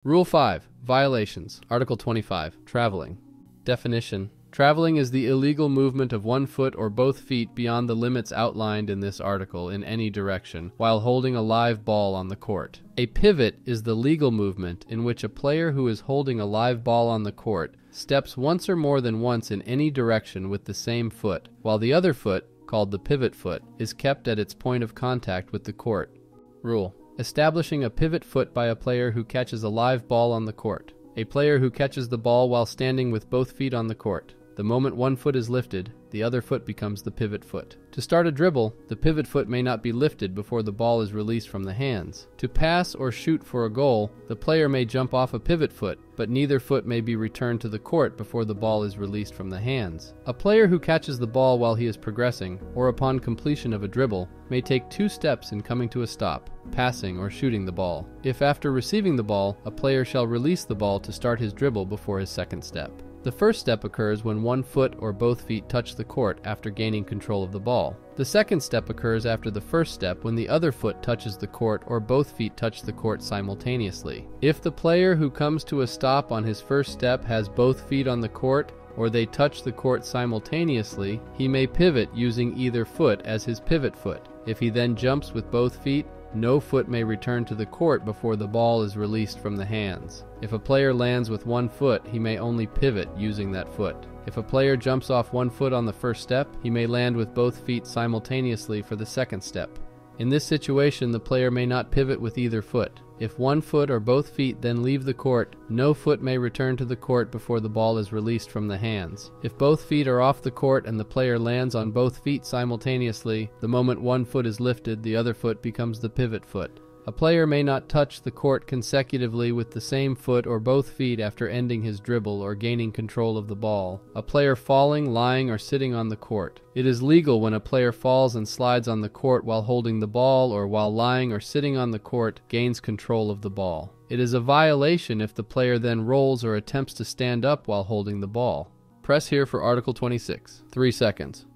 Rule 5. Violations. Article 25. Traveling. Definition. Traveling is the illegal movement of one foot or both feet beyond the limits outlined in this article in any direction, while holding a live ball on the court. A pivot is the legal movement in which a player who is holding a live ball on the court steps once or more than once in any direction with the same foot, while the other foot, called the pivot foot, is kept at its point of contact with the court. Rule. Establishing a pivot foot by a player who catches a live ball on the court. A player who catches the ball while standing with both feet on the court. The moment one foot is lifted, the other foot becomes the pivot foot. To start a dribble, the pivot foot may not be lifted before the ball is released from the hands. To pass or shoot for a goal, the player may jump off a pivot foot, but neither foot may be returned to the court before the ball is released from the hands. A player who catches the ball while he is progressing, or upon completion of a dribble, may take 2 steps in coming to a stop, passing or shooting the ball. If after receiving the ball, a player shall release the ball to start his dribble before his second step. The first step occurs when one foot or both feet touch the court after gaining control of the ball. The second step occurs after the first step when the other foot touches the court or both feet touch the court simultaneously. If the player who comes to a stop on his first step has both feet on the court, or they touch the court simultaneously, he may pivot using either foot as his pivot foot. If he then jumps with both feet, no foot may return to the court before the ball is released from the hands. If a player lands with one foot, he may only pivot using that foot. If a player jumps off one foot on the first step, he may land with both feet simultaneously for the second step. In this situation, the player may not pivot with either foot. If one foot or both feet then leave the court, no foot may return to the court before the ball is released from the hands. If both feet are off the court and the player lands on both feet simultaneously, the moment one foot is lifted, the other foot becomes the pivot foot. A player may not touch the court consecutively with the same foot or both feet after ending his dribble or gaining control of the ball. A player falling, lying, or sitting on the court. It is legal when a player falls and slides on the court while holding the ball, or while lying or sitting on the court, gains control of the ball. It is a violation if the player then rolls or attempts to stand up while holding the ball. Press here for Article 26. 3 seconds.